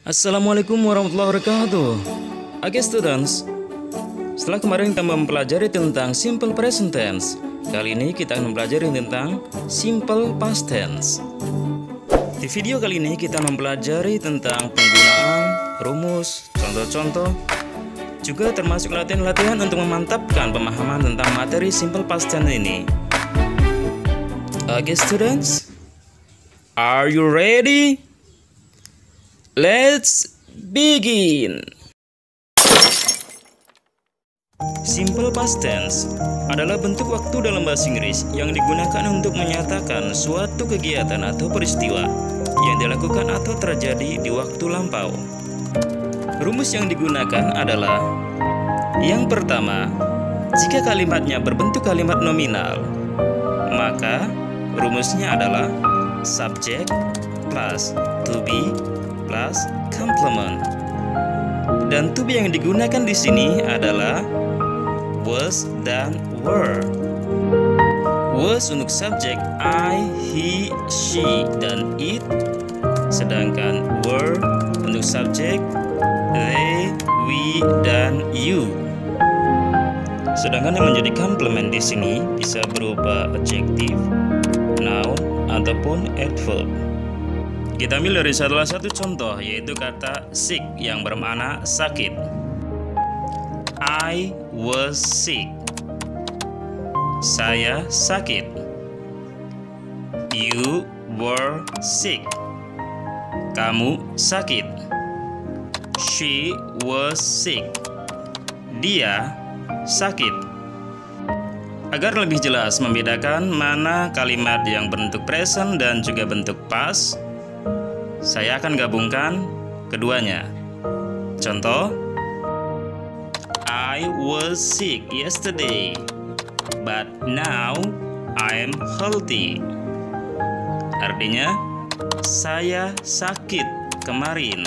Assalamualaikum warahmatullahi wabarakatuh. Oke students, setelah kemarin kita mempelajari tentang simple present tense, kali ini kita akan mempelajari tentang simple past tense. Di video kali ini kita mempelajari tentang penggunaan rumus, contoh-contoh, juga termasuk latihan-latihan untuk memantapkan pemahaman tentang materi simple past tense ini. Oke students, are you ready? Let's begin. Simple past tense adalah bentuk waktu dalam bahasa Inggris yang digunakan untuk menyatakan suatu kegiatan atau peristiwa yang dilakukan atau terjadi di waktu lampau. Rumus yang digunakan adalah: yang pertama, jika kalimatnya berbentuk kalimat nominal, maka rumusnya adalah subject plus to be plus complement. Dan to be yang digunakan di sini adalah was dan were. Was untuk subjek I, he, she, dan it, sedangkan were untuk subjek they, we, dan you. Sedangkan yang menjadi complement di sini bisa berupa adjective, noun, ataupun adverb. Kita ambil dari salah satu contoh, yaitu kata sick yang bermakna sakit. I was sick. Saya sakit. You were sick. Kamu sakit. She was sick. Dia sakit. Agar lebih jelas membedakan mana kalimat yang bentuk present dan juga bentuk past, saya akan gabungkan keduanya. Contoh, I was sick yesterday, but now I'm healthy. Artinya, saya sakit kemarin,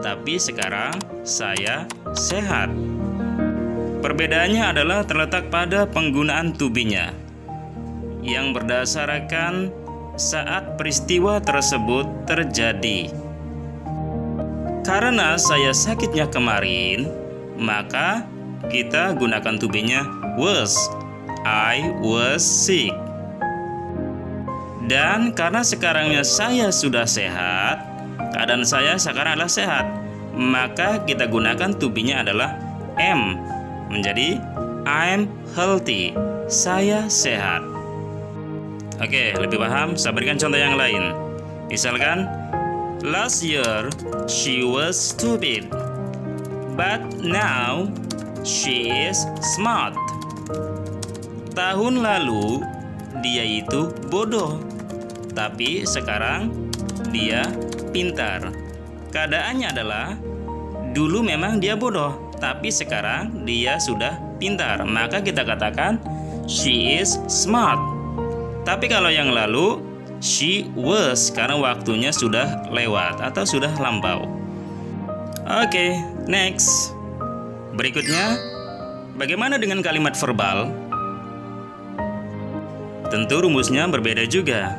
tapi sekarang saya sehat. Perbedaannya adalah terletak pada penggunaan to be-nya, yang berdasarkan saat peristiwa tersebut terjadi. Karena saya sakitnya kemarin, maka kita gunakan to be-nya was. I was sick. Dan karena sekarangnya saya sudah sehat, keadaan saya sekarang adalah sehat, maka kita gunakan to be-nya adalah am. Menjadi I'm healthy. Saya sehat. Oke, lebih paham? Saya berikan contoh yang lain. Misalkan, last year she was stupid, but now she is smart. Tahun lalu dia itu bodoh, tapi sekarang dia pintar. Keadaannya adalah dulu memang dia bodoh, tapi sekarang dia sudah pintar. Maka kita katakan she is smart. Tapi kalau yang lalu, she was, karena waktunya sudah lewat atau sudah lampau. Oke, next. Berikutnya, bagaimana dengan kalimat verbal? Tentu rumusnya berbeda juga.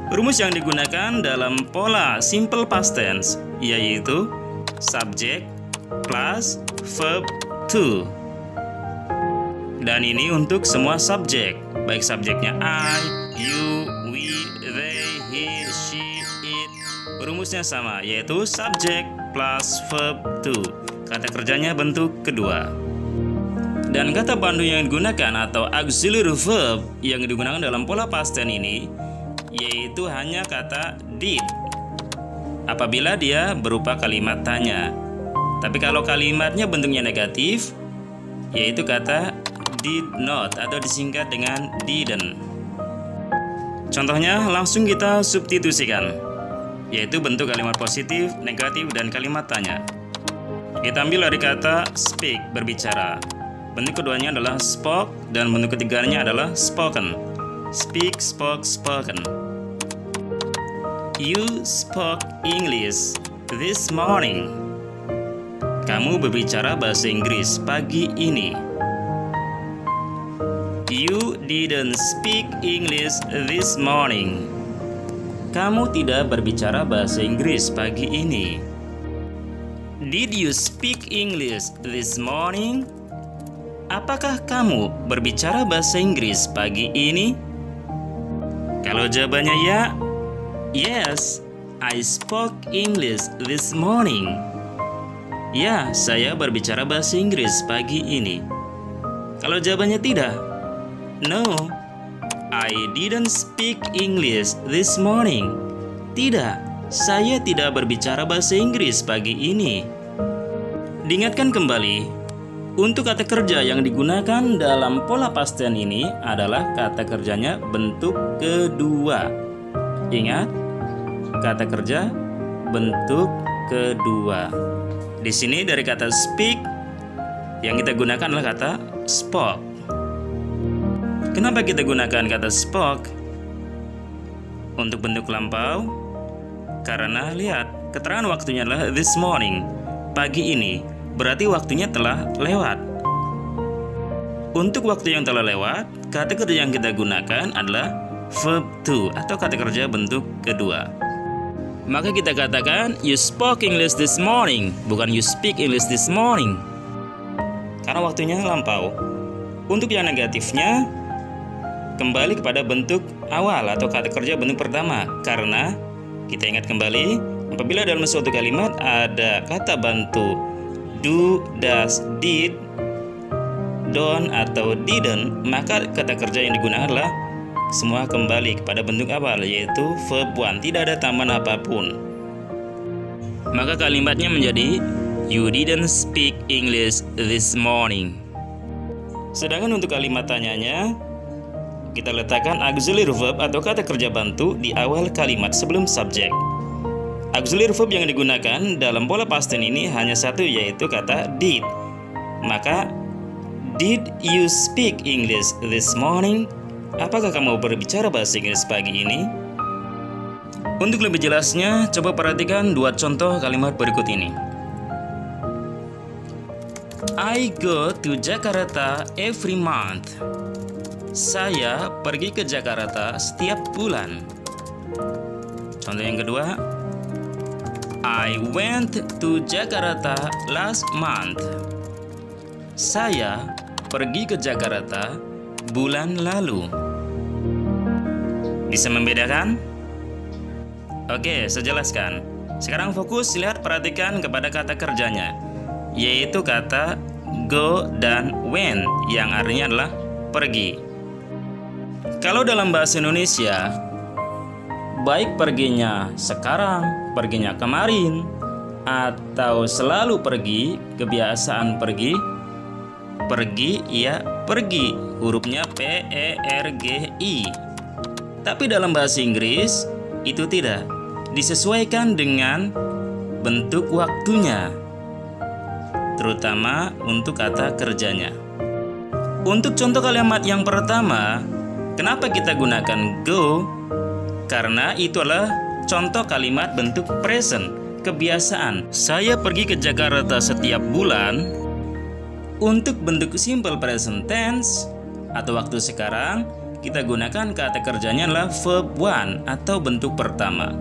Rumus yang digunakan dalam pola simple past tense yaitu subject plus verb to. Dan ini untuk semua subjek, baik subjeknya I, you, we, they, he, she, it. Rumusnya sama, yaitu subject plus verb to. Kata kerjanya bentuk kedua. Dan kata pandu yang digunakan atau auxiliary verb yang digunakan dalam pola past tense ini yaitu hanya kata did apabila dia berupa kalimat tanya. Tapi kalau kalimatnya bentuknya negatif, yaitu kata did not atau disingkat dengan didn't. Contohnya langsung kita substitusikan, yaitu bentuk kalimat positif, negatif, dan kalimat tanya. Kita ambil dari kata speak, berbicara. Bentuk keduanya adalah spoke, dan bentuk ketiganya adalah spoken. Speak, spoke, spoken. You spoke English this morning. Kamu berbicara bahasa Inggris pagi ini. You didn't speak English this morning. Kamu tidak berbicara bahasa Inggris pagi ini. Did you speak English this morning? Apakah kamu berbicara bahasa Inggris pagi ini? Kalau jawabannya ya, yes, I spoke English this morning. Ya, saya berbicara bahasa Inggris pagi ini. Kalau jawabannya tidak, no, I didn't speak English this morning. Tidak, saya tidak berbicara bahasa Inggris pagi ini. Diingatkan kembali, untuk kata kerja yang digunakan dalam pola past tense ini adalah kata kerjanya bentuk kedua. Ingat, kata kerja bentuk kedua. Di sini dari kata speak, yang kita gunakan adalah kata spoke. Kenapa kita gunakan kata spoke untuk bentuk lampau? Karena lihat, keterangan waktunya adalah this morning, pagi ini. Berarti waktunya telah lewat. Untuk waktu yang telah lewat, kata kerja yang kita gunakan adalah verb to atau kata kerja bentuk kedua. Maka kita katakan you spoke English this morning, bukan you speak English this morning, karena waktunya lampau. Untuk yang negatifnya, kembali kepada bentuk awal atau kata kerja bentuk pertama. Karena kita ingat kembali, apabila dalam suatu kalimat ada kata bantu do, does, did, don't, atau didn't, maka kata kerja yang digunakan adalah semua kembali kepada bentuk awal, yaitu verb one, tidak ada tambahan apapun. Maka kalimatnya menjadi you didn't speak English this morning. Sedangkan untuk kalimat tanyanya, kita letakkan auxiliary verb atau kata kerja bantu di awal kalimat sebelum subjek. Auxiliary verb yang digunakan dalam pola past tense ini hanya satu, yaitu kata did. Maka, did you speak English this morning? Apakah kamu berbicara bahasa Inggris pagi ini? Untuk lebih jelasnya, coba perhatikan dua contoh kalimat berikut ini. I go to Jakarta every month. Saya pergi ke Jakarta setiap bulan. Contoh yang kedua, I went to Jakarta last month. Saya pergi ke Jakarta bulan lalu. Bisa membedakan? Oke, saya jelaskan. Sekarang fokus lihat perhatikan kepada kata kerjanya, yaitu kata go dan went yang artinya adalah pergi. Kalau dalam bahasa Indonesia, baik perginya sekarang, perginya kemarin, atau selalu pergi, kebiasaan pergi, pergi ya pergi, hurufnya P-E-R-G-I. Tapi dalam bahasa Inggris, itu tidak, disesuaikan dengan bentuk waktunya, terutama untuk kata kerjanya. Untuk contoh kalimat yang pertama, kenapa kita gunakan go? Karena itu adalah contoh kalimat bentuk present, kebiasaan. Saya pergi ke Jakarta setiap bulan. Untuk bentuk simple present tense atau waktu sekarang, kita gunakan kata kerjanya adalah verb one atau bentuk pertama.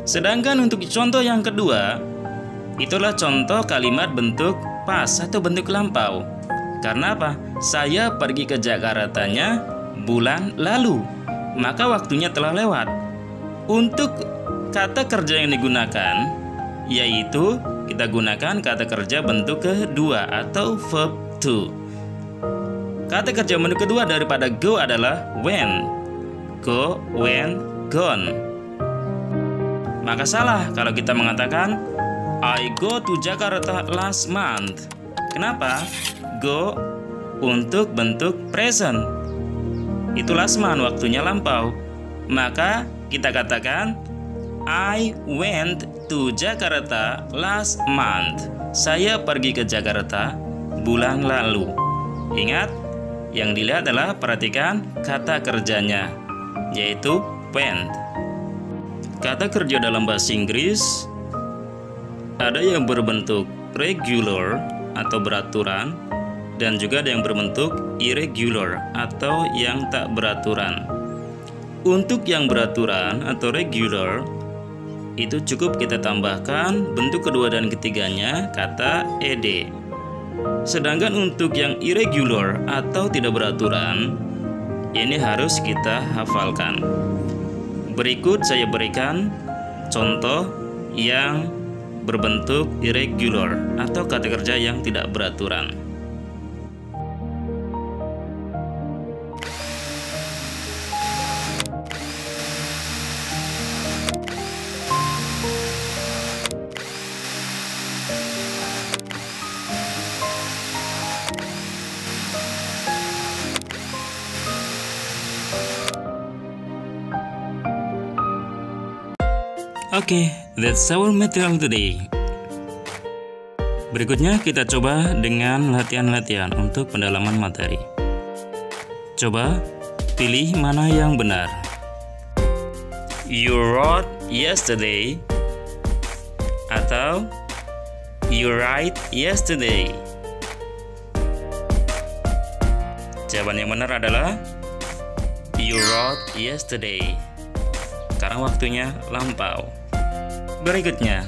Sedangkan untuk contoh yang kedua, itulah contoh kalimat bentuk past atau bentuk lampau. Karena apa? Saya pergi ke Jakartanya bulan lalu, maka waktunya telah lewat. Untuk kata kerja yang digunakan, yaitu kita gunakan kata kerja bentuk kedua atau verb to. Kata kerja bentuk kedua daripada go adalah when. Go, when, gone. Maka salah kalau kita mengatakan I go to Jakarta last month. Kenapa? Go untuk bentuk present, itu last month, waktunya lampau. Maka kita katakan I went to Jakarta last month. Saya pergi ke Jakarta bulan lalu. Ingat, yang dilihat adalah perhatikan kata kerjanya, yaitu went. Kata kerja dalam bahasa Inggris ada yang berbentuk regular atau beraturan, dan juga ada yang berbentuk irregular atau yang tak beraturan. Untuk yang beraturan atau regular, itu cukup kita tambahkan bentuk kedua dan ketiganya kata ed. Sedangkan untuk yang irregular atau tidak beraturan, ini harus kita hafalkan. Berikut saya berikan contoh yang berbentuk irregular atau kata kerja yang tidak beraturan. Oke, that's our material today. Berikutnya kita coba dengan latihan-latihan untuk pendalaman materi. Coba pilih mana yang benar. You wrote yesterday atau you write yesterday. Jawaban yang benar adalah you wrote yesterday, karena waktunya lampau. Berikutnya,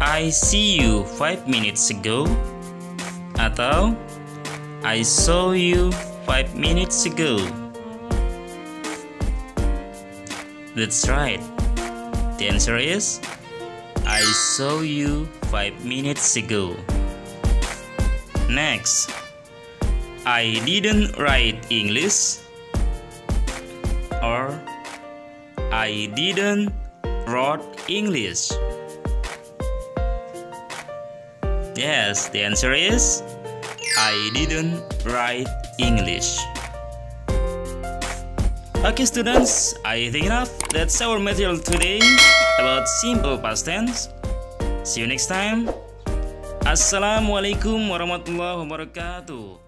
I see you 5 minutes ago atau I saw you 5 minutes ago. That's right. The answer is I saw you 5 minutes ago. Next, I didn't write English or I didn't wrote English. Yes, the answer is I didn't write English. Okay students, I think enough. That's our material today about simple past tense. See you next time. Assalamualaikum warahmatullahi wabarakatuh.